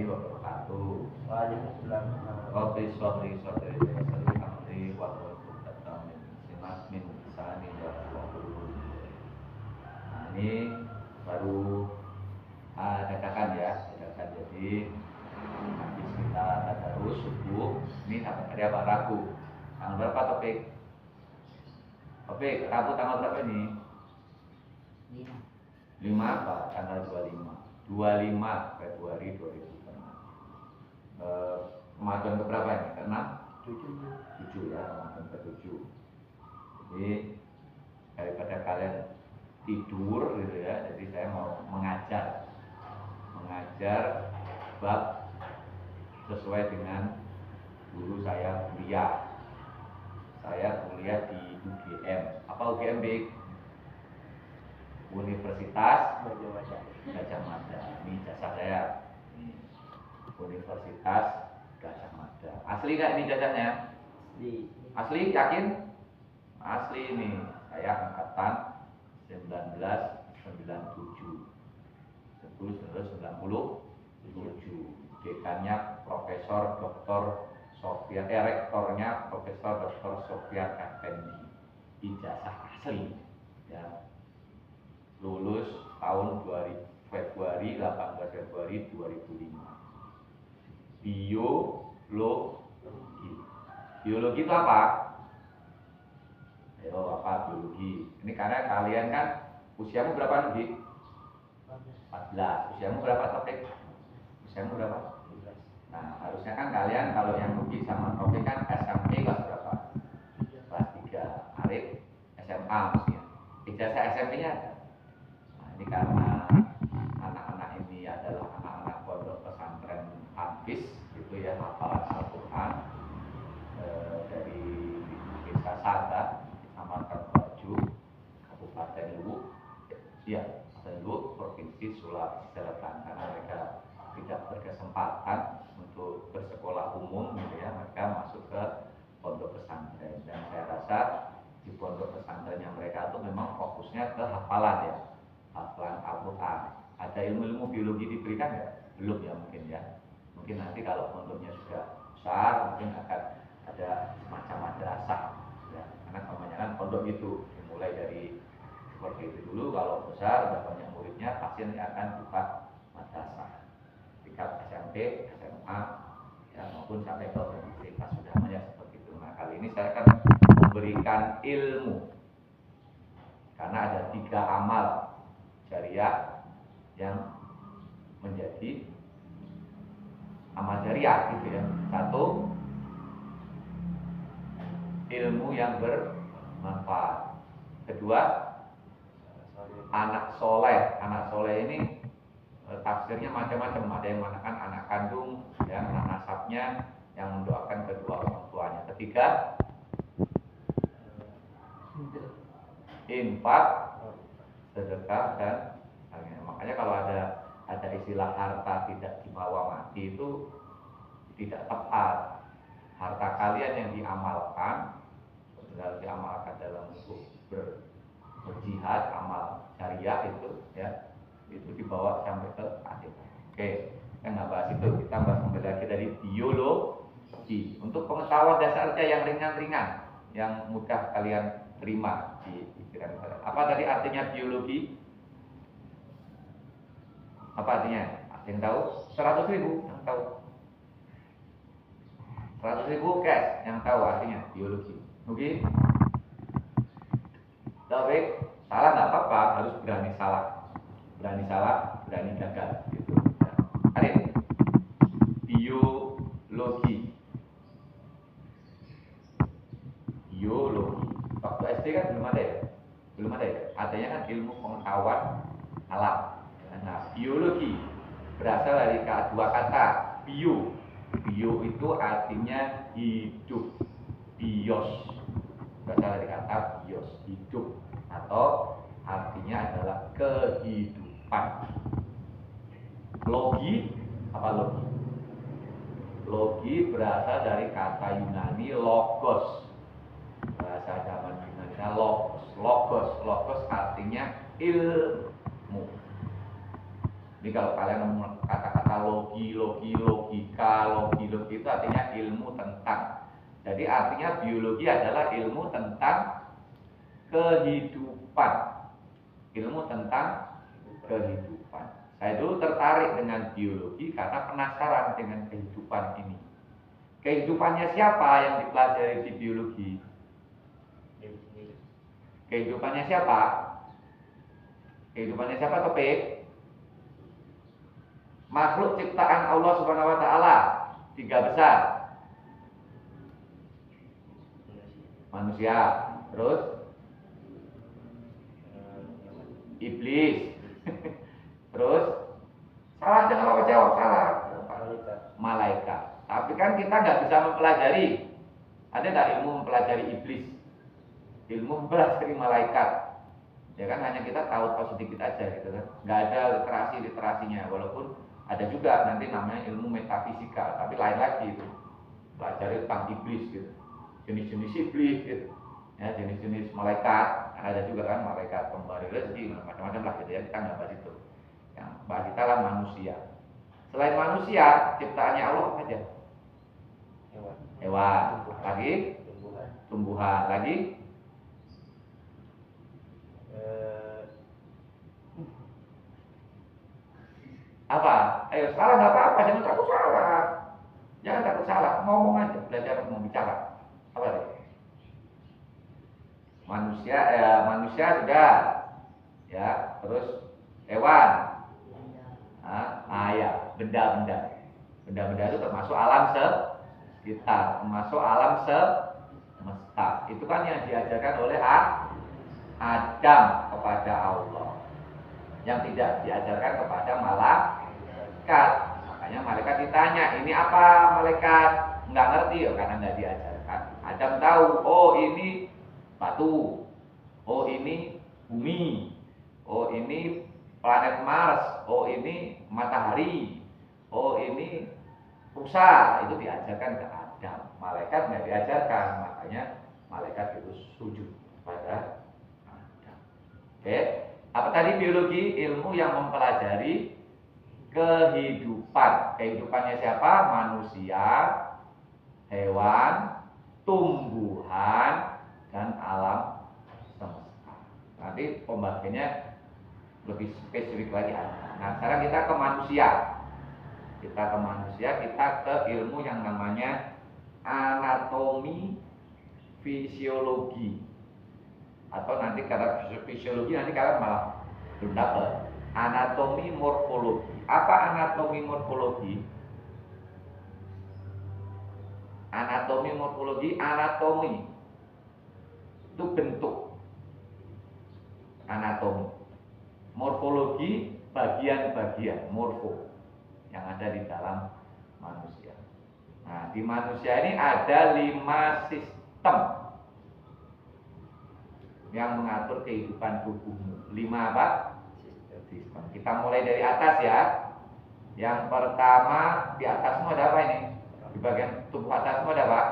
warahmatullahi wabarakatuh. Waalaikumsalam. Rabbi sholli sholli sholli amri wa qurratan min lisani yafqahu. Nah, ini baru dadakan ya, dadakan. Jadi habis kita tadarus subuh, ini hari apa? Rabu. Tanggal berapa Topik? Topik, Rabu tanggal berapa ini? 5 apa? Tanggal 25 Februari 2006. Ramadan keberapa ini? Ke-6? 7 ya, Ramadan ke-7. Jadi daripada kalian tidur gitu ya, jadi saya mau mengajar bab sesuai dengan guru saya kuliah. Saya kuliah di UGM. Apa UGM, Bik? Universitas Gajah Mada. Ini jasa saya. Universitas Gajah Mada. Asli nggak ini jasanya? Asli, yakin? Asli ini. Saya angkatan 1997. 1997. Dekannya Profesor Dr. Sofyan, rektornya Profesor Dr. Sofyan Effendi. Ijazah asli. Ya. Lulus tahun 18 Februari 2005. Biologi. Biologi itu apa? Ayo, apa biologi? Ini karena kalian kan usiamu berapa nih? 14. Usiamu berapa Topik? Usiamu berapa? 12. Nah, harusnya kan kalian kalau yang Ruki sama Topik kan SMP kelas berapa? Kelas 3. Arif SMA maksudnya. Ijazah SMP-nya ada. Nah, ini karena anak-anak ini adalah anak-anak pondok pesantren Hafiz gitu ya, hafalan Al-Quran dari Desa Sada, Kecamatan Baju, Kabupaten Luwu, ya, Luwu, Provinsi Sulawesi Selatan. Karena mereka tidak berkesempatan untuk bersekolah umum gitu ya, mereka masuk ke pondok pesantren. Dan saya rasa di pondok pesantrennya mereka itu memang fokusnya ke hafalan ya, hafalan Al-Quran. Ada ilmu-ilmu biologi diberikan nggak? Belum ya mungkin ya. Mungkin nanti kalau pondoknya sudah besar mungkin akan ada semacam madrasah ya. Karena kebanyakan pondok itu dimulai dari seperti itu dulu. Kalau besar udah banyak muridnya pasti nanti akan buka madrasah tingkat SMP, SMA ya, maupun sampai ke universitas sudah banyak seperti itu. Nah, kali ini saya akan memberikan ilmu karena ada 3 amal jariah yang menjadi amal jariah gitu ya. 1, ilmu yang bermanfaat. 2, anak soleh. Anak soleh ini tafsirnya macam-macam. Ada yang mengatakan anak kandung, ya, anak nasabnya yang mendoakan kedua orang tuanya. 3, infak, sedekah dan lainnya. Makanya kalau ada istilah harta tidak dibawa mati itu tidak tepat. Harta kalian yang diamalkan dalam bentuk berjihad, amal syariah itu ya, itu dibawa sampai ke akhir. Oke, kita nggak bahas itu, kita bahas sampai lagi dari biologi. Untuk pengetahuan dasar saja yang ringan-ringan, yang mudah kalian terima di pikiran kalian. Apa tadi artinya biologi? Apa artinya? Ada yang tahu? 100.000 yang tahu. 100.000 cash yang tahu artinya biologi. Oke? Tapi salah nggak apa-apa, harus berani salah, berani gagal. Gitu. Ada biologi. Waktu SD kan belum ada ya? Artinya kan ilmu pengetahuan alam. Nah, biologi berasal dari 2 kata bio. Bio itu artinya hidup. Bios berasal dari kata bios, hidup, atau artinya adalah kehidupan. Logi, apa logi? Logi berasal dari kata Yunani logos. Bahasa zaman Yunani logos artinya ilmu. Jadi kalau kalian mau kata-kata kata logi itu artinya ilmu tentang. Jadi artinya biologi adalah ilmu tentang kehidupan. Ilmu tentang kehidupan. Saya dulu tertarik dengan biologi karena penasaran dengan kehidupan ini. Kehidupannya siapa yang dipelajari di biologi? Kehidupannya siapa? Kehidupannya siapa topik? Makhluk ciptaan Allah Subhanahu wa taala. 3 besar. Manusia, terus iblis. Terus salah, jangan lupa jawab, salah. Malaikat. Tapi kan kita nggak bisa mempelajari. Ada nggak ilmu mempelajari iblis? Ilmu mempelajari malaikat. Ya kan hanya kita tahu sedikit aja gitu kan. Nggak ada literasinya, walaupun ada juga nanti namanya ilmu metafisika, tapi lain lagi itu. Pelajari tentang iblis gitu. Jenis-jenis iblis gitu. Ya, jenis-jenis malaikat. Ada juga kan malaikat pemberi rezeki, macam-macam lah gitu ya. Kita nggak bahas itu. Yang bahas kita lah manusia. Selain manusia, ciptaannya Allah apa aja? Hewan. Lagi? Tumbuhan. Lagi? Apa? Ayo, salah nggak apa-apa, jangan takut salah. Jangan takut salah, ngomong aja, belajar mau bicara. Apa tadi? Manusia sudah. Ya, terus hewan. Ya, benda-benda. Benda-benda itu termasuk alam sekitar, termasuk alam semesta. Itu kan yang diajarkan oleh Adam kepada Allah. Yang tidak diajarkan kepada malaikat. Makanya malaikat ditanya, ini apa malaikat? Nggak ngerti ya, karena nggak diajarkan. Adam tahu, oh ini batu, oh ini bumi, oh ini planet Mars, oh ini matahari, oh ini rusa. Itu diajarkan ke Adam. Malaikat nggak diajarkan, makanya malaikat itu sujud pada Adam. Oke. Apa tadi? Biologi, ilmu yang mempelajari kehidupan. Kehidupannya siapa? Manusia, hewan, tumbuhan, dan alam semesta. Nanti pembagiannya lebih spesifik lagi. Nah, sekarang kita ke manusia. Kita ke ilmu yang namanya anatomi fisiologi. Atau nanti kata fisiologi nanti kalian malah belum dapat. Anatomi morfologi. Apa anatomi morfologi? Anatomi morfologi, anatomi itu bentuk. Anatomi. Morfologi bagian-bagian morfo yang ada di dalam manusia. Nah, di manusia ini ada 5 sistem yang mengatur kehidupan tubuhmu. 5 apa? Sistem. Kita mulai dari atas ya. Yang pertama, di atasmu ada apa ini? Di bagian tubuh atasmu ada apa?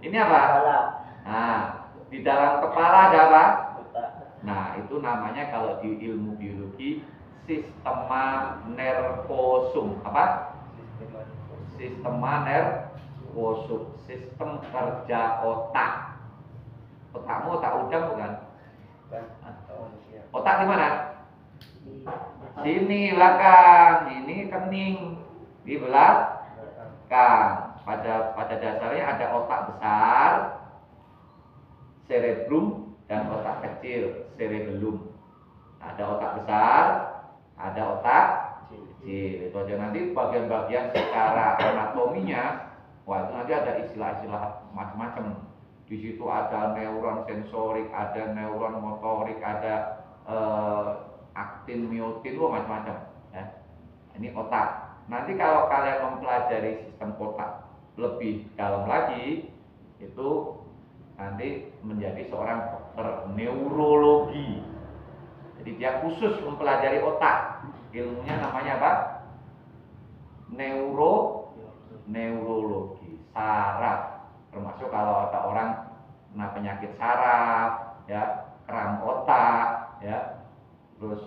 Ini apa? Nah, di dalam kepala ada apa? Nah, itu namanya kalau di ilmu biologi sistema nervosum. Apa? Sistema nervosum. Sistem kerja otak. Otakmu otak udang bukan? Otak di mana? Sini belakang. Ini kening di belakang. Pada dasarnya ada otak besar, cerebrum, dan otak kecil, cerebellum. Ada otak besar, ada otak kecil. Itu aja. Nanti bagian-bagian secara anatominya, wah itu nanti ada istilah-istilah macam-macam. Di situ ada neuron sensorik, ada neuron motorik, ada aktin, miotin, macam-macam. Ya. Ini otak. Nanti kalau kalian mempelajari sistem otak lebih dalam lagi, itu nanti menjadi seorang dokter neurologi. Jadi dia khusus mempelajari otak. Ilmunya namanya apa? Neurologi. Saraf. Termasuk kalau ada orang kena penyakit saraf, ya, kram otak, ya, terus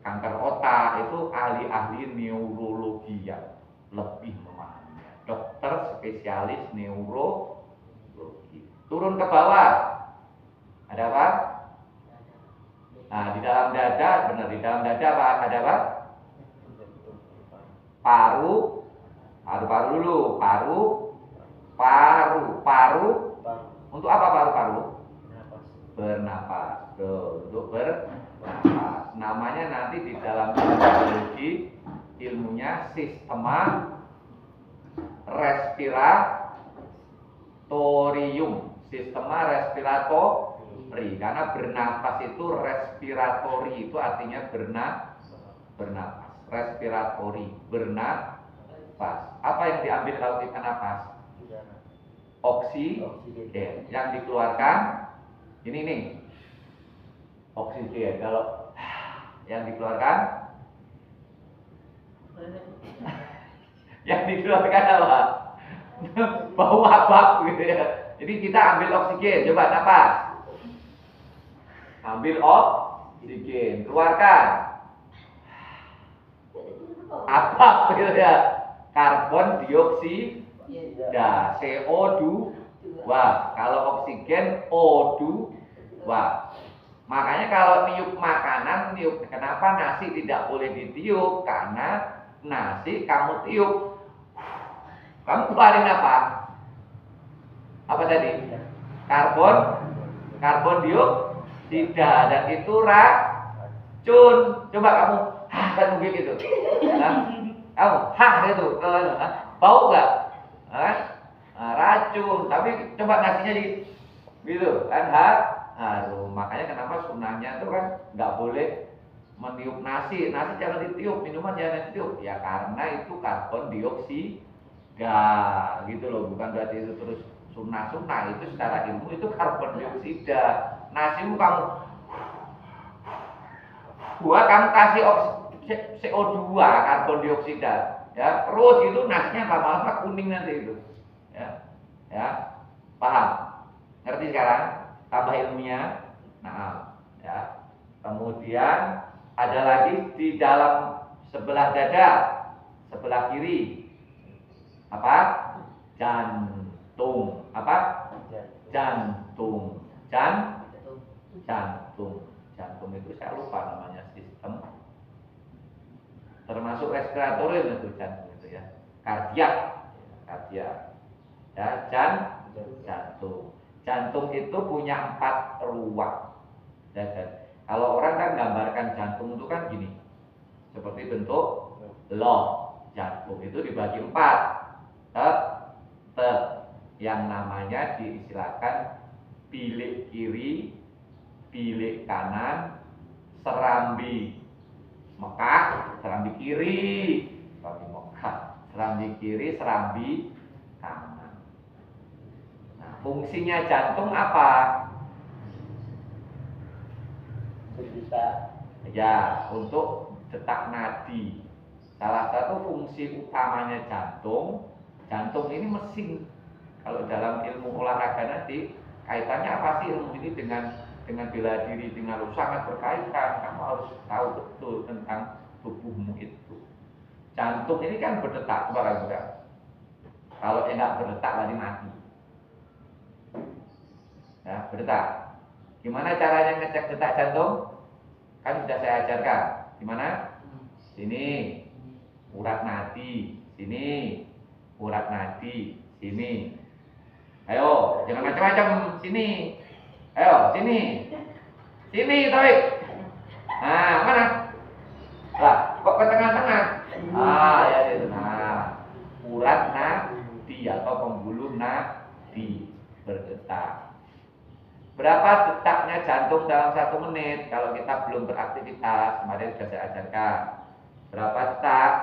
kanker otak itu ahli-ahli neurologi yang lebih memahaminya. Dokter spesialis neurologi. Turun ke bawah. Ada apa? Nah, di dalam dada, benar di dalam dada apa? Ada apa? Paru. Paru-paru dulu. Paru. Untuk apa paru-paru? Bernapas. Untuk bernapas. Namanya nanti di dalam neurologi ilmunya sistema respiratorium. Sistema respiratori. Karena bernapas itu respiratori itu artinya bernapas. Respiratori, bernapas. Apa yang diambil kalau kita napas? Oksigen. Yang dikeluarkan ini nih. Oksigen. Kalau yang dikeluarkan apa? Bau abab gitu ya. Jadi kita ambil oksigen, coba napas. Ambil oksigen, keluarkan. Abab gitu ya. Karbon dioksida, CO2. Kalau oksigen O2. Makanya kalau niup makanan, kenapa nasi tidak boleh ditiup? Karena nasi kamu tiup, kamu keluarin apa? Apa tadi? Karbon dioksida, dan itu racun. Coba kamu kan mungkin gitu. Kamu gitu. Bau nggak? Racun. Tapi coba nasinya gitu kan harum. Makanya kenapa sunahnya itu kan nggak boleh meniup nasi jangan ditiup, minuman jangan ditiup. Ya karena itu karbon dioksida gitu loh. Bukan berarti itu terus sunah itu secara ilmu itu karbon dioksida. Nasi itu kamu kasih CO2 karbon dioksida ya, terus itu nasinya lama-lama kuning nanti itu ya paham, ngerti sekarang, tambah ilmunya. Nah ya, kemudian ada lagi di dalam sebelah dada sebelah kiri apa? Jantung. Jantung itu saya lupa namanya, sistem termasuk respiratorium itu jantung itu ya, kardiak ya, jantung itu punya 4 ruang ya, kalau orang kan gambarkan jantung itu kan gini, seperti bentuk loh. Jantung itu dibagi 4 yang namanya diistilahkan bilik kiri, bilik kanan, serambi Mekah, serambi kiri, serambi kiri, serambi kanan. Nah, fungsinya jantung apa? Ya, untuk detak nadi. Salah satu fungsi utamanya jantung ini mesin. Kalau dalam ilmu olahraga nanti kaitannya apa sih ilmu ini dengan bela diri, dengan sangat berkaitan. Kamu harus tahu betul tentang tubuhmu itu. Jantung ini kan berdetak, coba. Kalau enggak berdetak berarti mati. Ya, berdetak. Gimana caranya ngecek detak jantung? Kan sudah saya ajarkan. Gimana? Sini urat nadi, sini urat nadi, sini. Ayo, jangan macam-macam, sini. Ayo, sini. Tarik. Nah, mana? Lah, kok ke tengah-tengah? Ya itu. Nah, urat nadi atau pembuluh nadi berdetak. Berapa detaknya jantung dalam 1 menit? Kalau kita belum beraktivitas, kemarin sudah saya ajarkan. Berapa detak?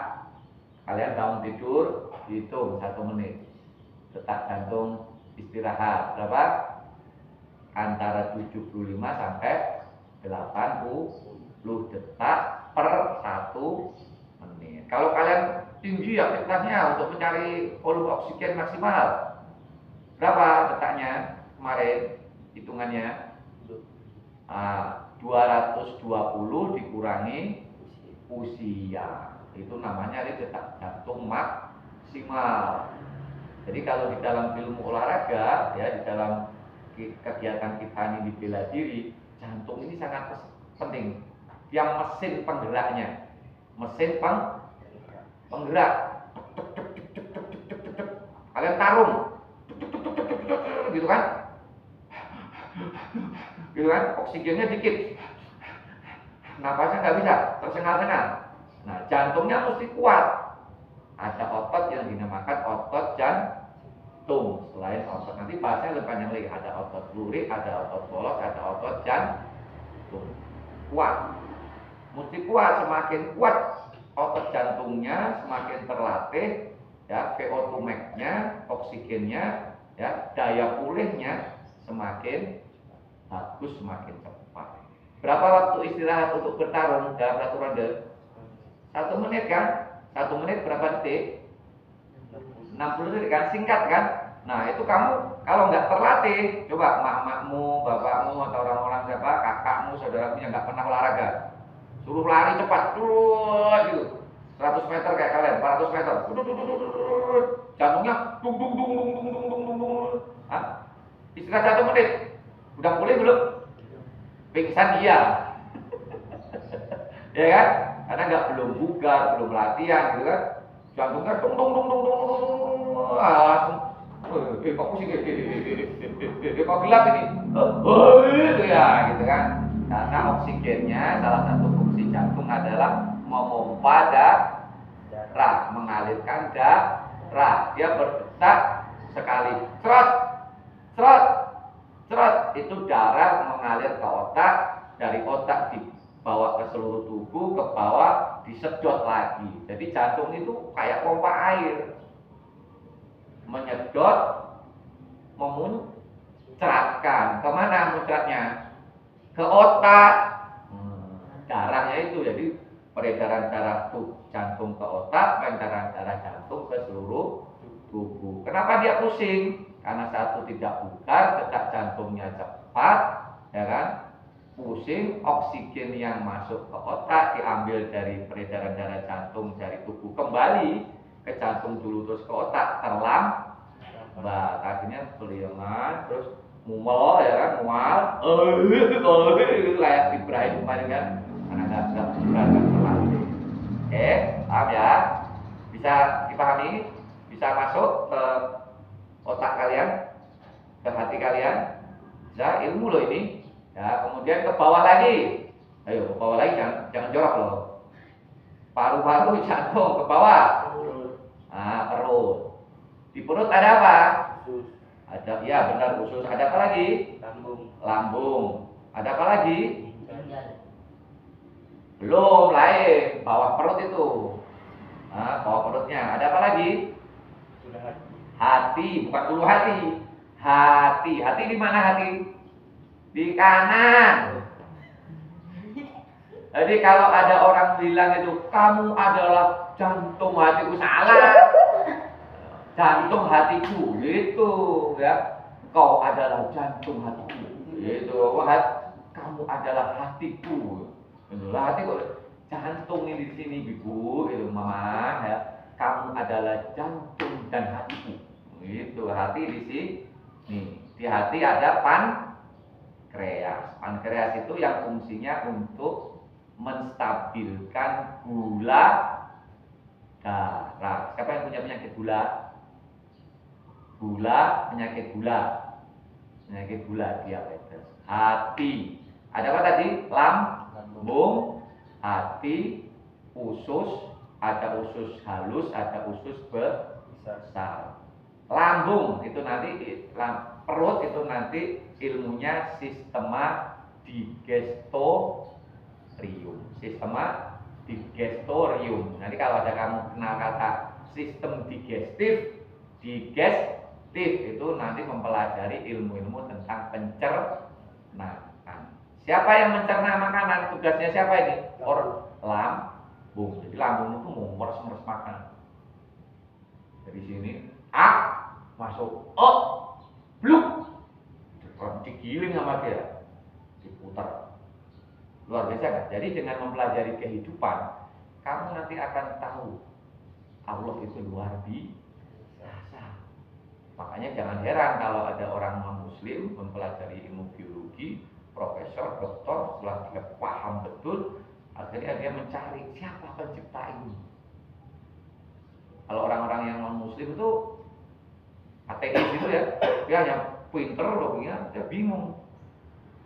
Kalian bangun tidur, hitung 1 menit. Detak jantung istirahat berapa? Antara 75 sampai 80 detak per 1 menit. Kalau kalian tinggi aktivitasnya untuk mencari volume oksigen maksimal, berapa detaknya kemarin hitungannya? 220 dikurangi usia. Itu namanya detak jantung maksimal. Jadi kalau di dalam ilmu olahraga, ya di dalam kegiatan kita ini di bela diri, jantung ini sangat penting. Dia mesin penggeraknya, mesin penggerak. Kalian tarung, gitu kan? Gitu kan? Oksigennya dikit, napasnya nggak bisa, tersengal-sengal. Nah, jantungnya mesti kuat. Ada otot yang dinamakan otot jantung. Selain otot, nanti bahasnya lebih panjang lagi. Ada otot lurik, ada otot bolos, ada otot jantung. Kuat, mesti kuat. Semakin kuat otot jantungnya, semakin terlatih, ya VO2 max-nya, oksigennya, ya daya pulihnya semakin bagus, semakin cepat. Berapa waktu istirahat untuk bertarung dalam satu ronde? 1 menit kan? 1 menit berapa detik? 60 detik kan? Singkat kan? Nah itu kamu kalau nggak terlatih, coba makmu, bapakmu atau orang-orang siapa, kakakmu, saudaramu yang nggak pernah olahraga, suruh lari cepat, gitu, 100 meter kayak kalian, 400 meter, jantungnya dung dung dung dung dung dung dung dung dung. Istirahat 1 menit, udah pulih belum? Pingsan iya, ya kan? Karena nggak belum bugar, belum latihan, gitu kan? Jantungnya dung dung dung dung dung dung, langsung, kok pusing, kok gelap ini, gitu ya, gitu kan? Karena oksigennya salah satu fungsi jantung adalah memompa darah, mengalirkan darah. Dia berdetak sekali, cerot, cerot, cerot, itu darah mengalir ke otak, dari otak dibawa ke seluruh tubuh, ke bawah disedot lagi. Jadi jantung itu kayak pompa air, menyedot, memuncratkan. Kemana muncratnya? Ke otak. Darahnya itu, jadi peredaran darah jantung ke otak, peredaran darah jantung ke seluruh tubuh. Kenapa dia pusing? Karena satu tidak bugar, detak jantungnya cepat, ya kan? Pusing, oksigen yang masuk ke otak diambil dari peredaran darah jantung dari tubuh kembali ke jantung dulu terus ke otak, terlambat, akhirnya beliungan, terus mumel, ya kan, mual, gitu kayak Ibrahim kemarin kan, karena nggak terlatih. Oke, paham ya? Bisa dipahami? Bisa masuk ke otak kalian, ke hati kalian? Bisa, ilmu loh ini. Ya, kemudian ke bawah lagi. Ayo, ke bawah lagi, jangan jorok loh. Paru-paru, jantung, ke bawah. Nah, perut. Di perut ada apa? Usus. Ada, ya benar, usus. Ada apa lagi? Lambung. Lambung. Ada apa lagi? Belum, lain. Bawah perut itu. Nah, bawah perutnya. Ada apa lagi? Hati, bukan ulu hati. Hati. Hati di mana hati? Di kanan. Jadi kalau ada orang bilang itu, kamu adalah jantung hatiku, salah. Jantung hatiku, gitu ya. Kau adalah jantung hatiku, gitu. Kamu adalah hatiku. Hatiku, jantung ini di sini, Ibu, gitu, Mama, ya. Kamu adalah jantung dan hatiku. Gitu, hati di sini. Di hati ada pankreas. Pankreas itu yang fungsinya untuk menstabilkan gula darah. Siapa yang punya penyakit gula? Penyakit gula, diabetes. Hati. Ada apa tadi? Lambung, hati, usus, ada usus halus, ada usus besar. Lambung itu nanti, perut itu nanti ilmunya sistema digestorium. Nanti kalau ada kamu kenal kata sistem digestif itu nanti mempelajari ilmu-ilmu tentang pencernaan. Siapa yang mencerna makanan? Tugasnya siapa ini? Lambung. Jadi lambung itu mau meres-meres makanan. Dari sini masuk, bluk, digiling sama dia, diputar. Luar biasa kan? Jadi dengan mempelajari kehidupan, kamu nanti akan tahu Allah itu luar biasa. Makanya jangan heran kalau ada orang non-muslim mempelajari ilmu biologi, profesor, doktor, setelah dia paham betul, akhirnya dia mencari siapa pencipta ini. Kalau orang-orang yang non-muslim itu ateis gitu ya, dia hanya pinter loh, dia bingung.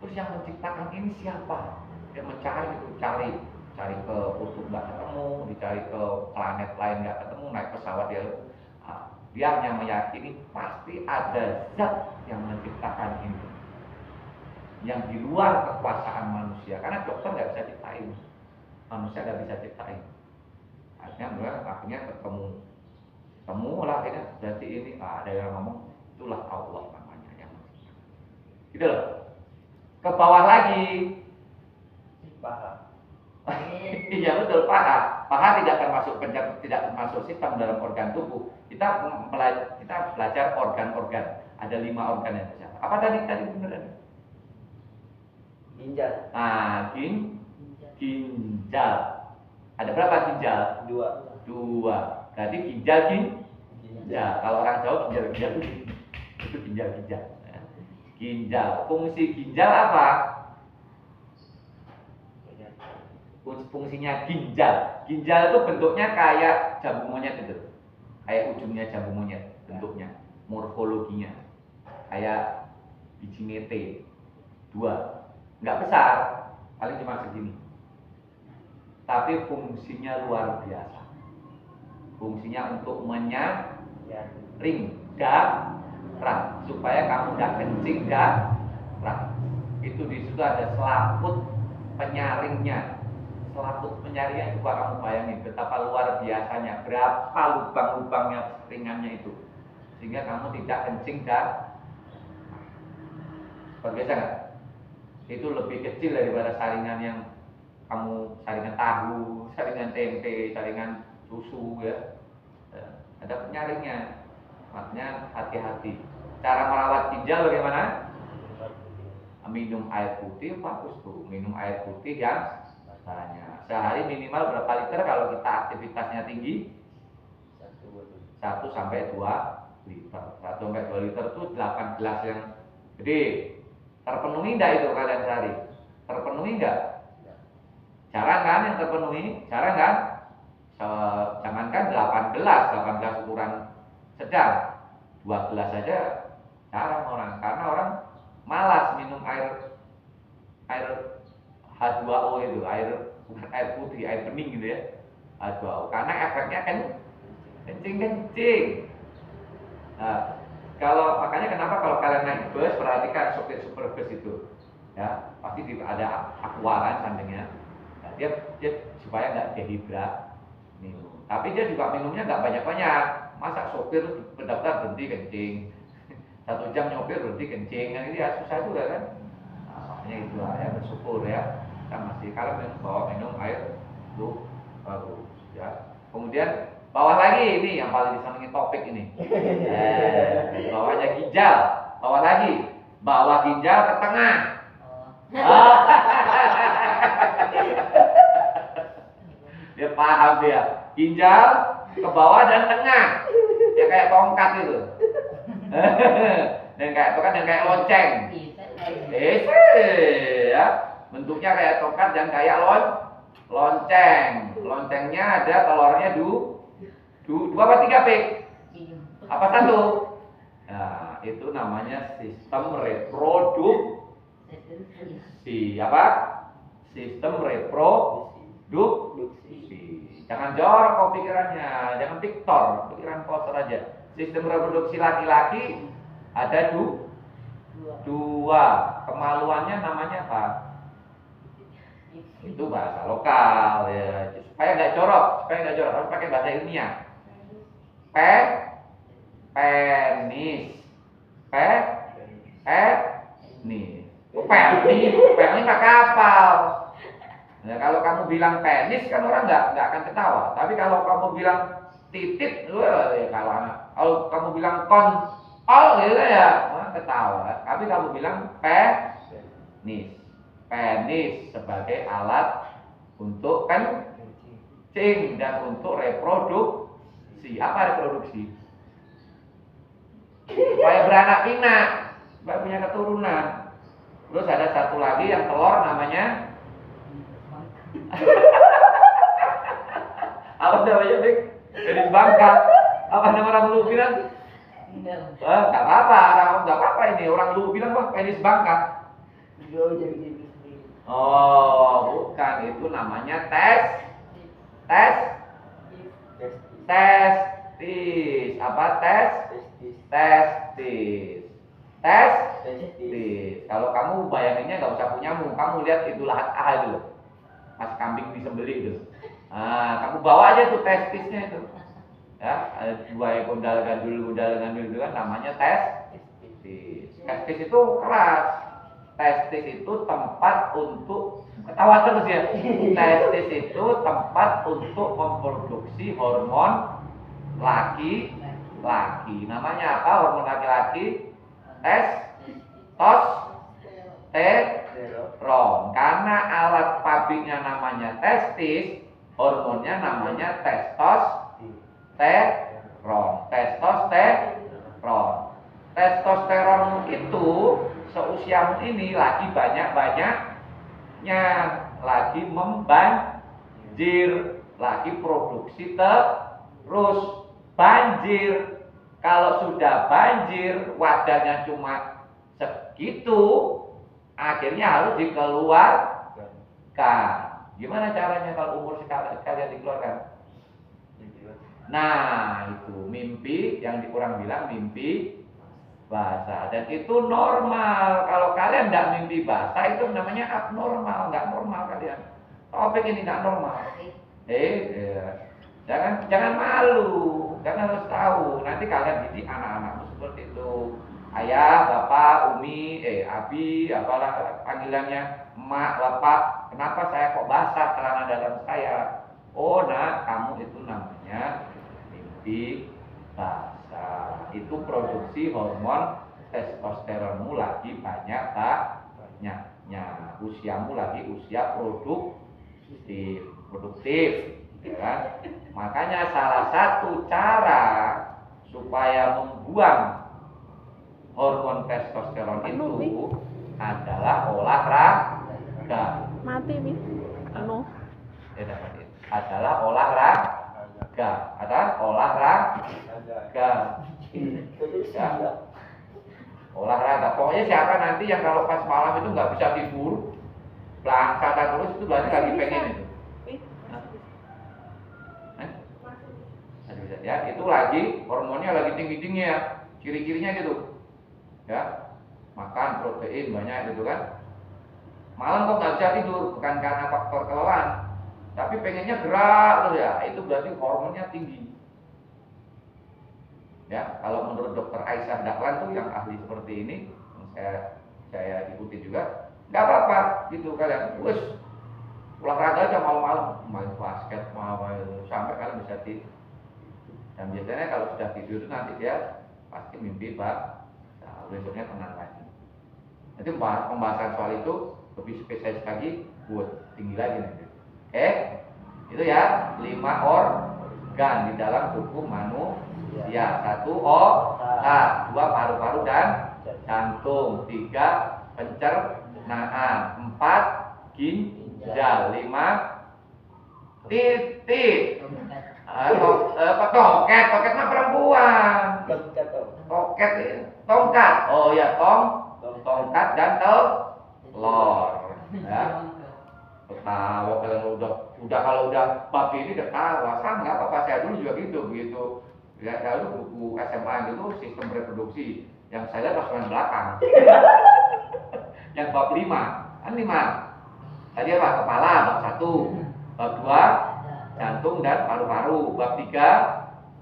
Terus yang menciptakan ini siapa? Dia mencari itu, cari ke kutub nggak ketemu, dicari ke planet lain nggak ketemu, naik pesawat dia hanya meyakini pasti ada zat yang menciptakan ini, yang di luar kekuasaan manusia. Karena dokter nggak bisa ciptain, manusia nggak bisa ciptain. Akhirnya ketemu lah akhirnya berarti ini ada yang ngomong itulah Allah namanya yang menciptakan. Gitu loh. Ke bawah lagi Paha. iya betul, paha tidak termasuk sistem dalam organ tubuh. Kita belajar organ-organ. Ada 5 organ yang besar. Apa tadi beneran? Ginjal. Nah, ginjal. Ada berapa ginjal? 2. Berarti ginjal. Kalau orang Jawa ginjal itu ginjal. Ginjal. Fungsi ginjal apa? Fungsinya ginjal. Ginjal itu bentuknya kayak jambu monyet itu. Kayak ujungnya jambu monyet bentuknya. Morfologinya kayak biji mete. 2. Enggak besar, paling cuma segini. Tapi fungsinya luar biasa. Fungsinya untuk menyaring darah supaya kamu enggak kencing darah. Itu di situ ada selaput penyaringnya. Selaput penyaringnya coba kamu bayangin betapa luar biasanya, berapa lubang-lubangnya ringannya itu, sehingga kamu tidak kencing darah. Biasa nggak? Itu lebih kecil daripada saringan yang saringan tahu, saringan tempe, saringan susu ya. Ada penyaringnya. Makanya hati-hati. Cara merawat ginjal bagaimana? Minum air putih bagus tuh. Minum air putih yang banyak. Sehari minimal berapa liter kalau kita aktivitasnya tinggi? 1 sampai 2 liter. 1 sampai 2 liter itu 8 gelas yang gede. Terpenuhi enggak itu kalian sehari? Terpenuhi enggak? Jarang kan yang terpenuhi? Jarang kan? Jangankan 8 gelas ukuran sedang. 2 gelas saja jarang orang. Karena orang malas minum air H2O itu, bukan air putih, air bening gitu ya. H2O. Karena efeknya kan kencing. Nah, makanya kenapa kalau kalian naik bus, perhatikan sopir super bus itu, ya pasti ada aqua kan sampingnya. Nah, dia supaya nggak dehidrat minum. Tapi dia juga minumnya nggak banyak-banyak. Masa sopir benar-benar berhenti kencing, 1 jam nyopir berhenti kencing, kan itu ya susah juga kan. Nah, makanya itulah ya, bersyukur ya. Kita masih kalau bawa minum air itu bagus ya. Kemudian bawah lagi ini yang paling disenangi topik ini. Bawahnya ginjal, bawah lagi. Bawah ginjal ke tengah. Dia paham dia. Ginjal ke bawah dan tengah. Dia kayak tongkat itu. Dan kayak lonceng. Ya. Bentuknya kayak tongkat dan kayak lonceng. Loncengnya ada telurnya 2 apa 3 P? Apa 1? Nah, itu namanya sistem reproduksi. Apa? Sistem reproduksi. Jangan jorok kau pikirannya, jangan pikiran kotor aja. Sistem reproduksi laki-laki ada 2. Kemaluannya namanya apa? Itu bahasa lokal ya. Supaya nggak jorok harus pakai bahasa ilmiah. Penis. Penis mah kapal. Nah, kalau kamu bilang penis kan orang nggak akan ketawa. Tapi kalau kamu bilang titik, ya kalau kamu bilang gitu ya orang ketawa. Tapi kamu bilang penis sebagai alat untuk kencing dan untuk reproduksi. Apa reproduksi? Supaya beranak pinak, supaya punya keturunan. Terus ada satu lagi yang telur namanya apa namanya, Bik? Penis bangka. Apa nama orang lu bilang? Nggak apa-apa, nggak apa-apa ini. Orang lu bilang apa? Penis bangka. Oh, bukan, itu namanya testis. Apa testis? Kalau kamu bayanginnya nggak usah punyamu, kamu lihat Idul Adha itu loh, pas kambing disembelih itu. Nah, kamu bawa aja tuh testisnya itu. Ya, ada dua gondal gandul itu kan namanya testis. Testis itu keras. Testis itu tempat untuk ketawa terus ya. Testis itu tempat untuk memproduksi hormon laki-laki. Namanya apa hormon laki-laki? Testosteron. Karena alat pabriknya namanya testis, hormonnya namanya testosteron. Testosteron itu seusiamu ini lagi banyak-banyaknya, lagi membanjir, lagi produksi terus banjir. Kalau sudah banjir, wadahnya cuma segitu, akhirnya harus dikeluarkan. Gimana caranya kalau umur sekalian dikeluarkan? Nah, itu mimpi yang orang bilang mimpi basah. Dan itu normal. Kalau kalian tidak mimpi basah, itu namanya abnormal, nggak normal kalian. Topik ini nggak normal. Jangan malu, jangan harus tahu. Nanti kalian didik anak-anakmu seperti itu. Ayah, bapak, umi, abi, apalah panggilannya, emak, bapak. Kenapa saya kok basah celana dalam saya? Oh, nak, kamu itu namanya mimpi basah. Itu produksi hormon testosteronmu lagi banyaknya. Usiamu lagi usia produktif. Ya kan? Makanya salah satu cara supaya membuang hormon testosteron itu adalah olahraga. Mati nih. Adalah olahraga. Ya. Olahraga. Pokoknya siapa nanti yang kalau pas malam itu nggak bisa tidur, belangsak terus, itu berarti lagi pengen itu. Ya, itu lagi hormonnya lagi tinggi-tinggi ya, ciri-cirinya gitu, ya, makan protein banyak gitu kan, malam kok nggak bisa tidur, bukan karena faktor kelelahan, tapi pengennya gerak terus ya, itu berarti hormonnya tinggi, ya. Kalau menurut dokter Aisyah Dahlan tuh yang ahli seperti ini, yang saya ikuti juga, nggak apa-apa gitu kalian, wes olahraga aja malam-malam, main basket, sampai kalian bisa tidur. Dan biasanya kalau sudah tidur itu nanti dia pasti mimpi besoknya tenang lagi. Nanti pembahasan soal itu lebih spesialis lagi, buat tinggi lagi nanti. Oke, itu ya 5 organ di dalam tubuh manusia. 1 otak, 2 paru-paru dan jantung, 3 pencernaan, 4 ginjal, 5 titik. Toket mah perempuan. Tongkat. Oh ya, tongkat dan telur. Ya. Ketawa kalian udah kalau udah bab ini udah tawa. Sama nggak apa-apa, saya dulu juga gitu begitu. Ya, lalu buku SMA itu sistem reproduksi yang saya lihat pasukan belakang. Yang bab 5 kan 5. Tadi apa? Kepala bab 1, bab 2 jantung dan paru-paru, bab 3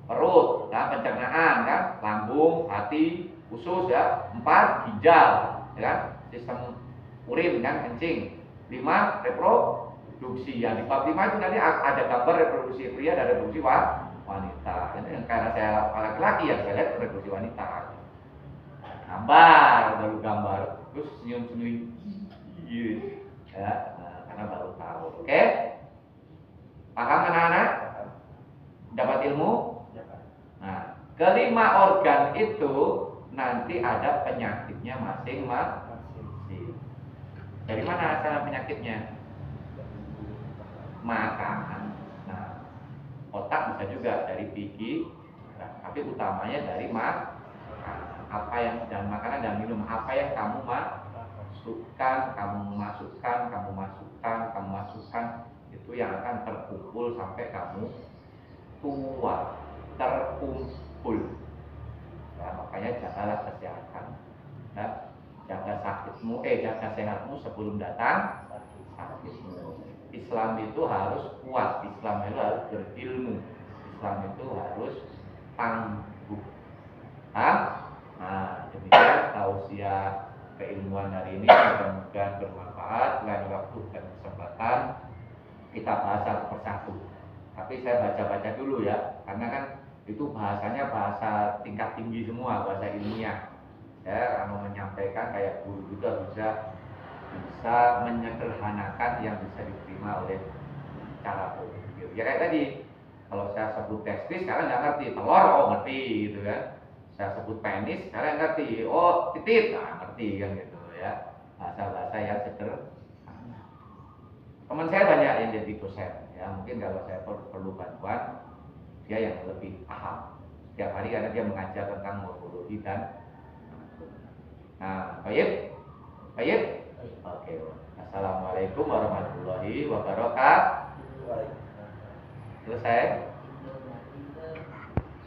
perut, nah, pencernaan kan, lambung, hati, usus ya, 4 ginjal, ya kan, sistem urin kan, kencing, 5 reproduksi. Ya di bab 5 itu nanti ada gambar reproduksi pria dan reproduksi wanita. Ini karena saya laki-laki ya, saya lihat reproduksi wanita. Baru gambar, terus senyum-senyum, ya, karena baru tahu, oke? Paham anak-anak? Paham. Dapat ilmu? Ya, Pak. Nah, kelima organ itu nanti ada penyakitnya masing-masing. Dari mana asal penyakitnya? Makanan. Nah, otak bisa juga dari pikiran, tapi utamanya dari makanan. Apa yang dan makanan dan minum, apa yang kamu masukkan, kamu masukkan, itu yang akan terkumpul sampai kamu tua, terkumpul. Ya, makanya jagalah kesehatan. Ya, jaga sehatmu sebelum datang sakitmu. Islam itu harus kuat, Islam itu harus berilmu, Islam itu harus tangguh. Nah, demikian tausiah keilmuan hari ini, mudah-mudahan bermanfaat. Lain waktu dan kesempatan kita bahas satu persatu. Tapi saya baca-baca dulu ya, karena kan itu bahasanya bahasa tingkat tinggi semua, bahasa ilmiah. Ya, kalau menyampaikan kayak guru juga bisa menyederhanakan yang bisa diterima oleh cara berpikir. Ya kayak tadi, kalau saya sebut testis, kalian nggak ngerti. Telur, oh ngerti gitu kan. Saya sebut penis, kalian ngerti. Oh titit, nah ngerti kan gitu ya. Bahasa-bahasa yang sederhana. Teman saya banyak yang jadi dosen. Ya mungkin kalau saya perlu bantuan, dia yang lebih paham. Setiap hari karena dia mengajar tentang morfologi dan baik. Oke. Assalamualaikum warahmatullahi wabarakatuh. Baik. Selesai.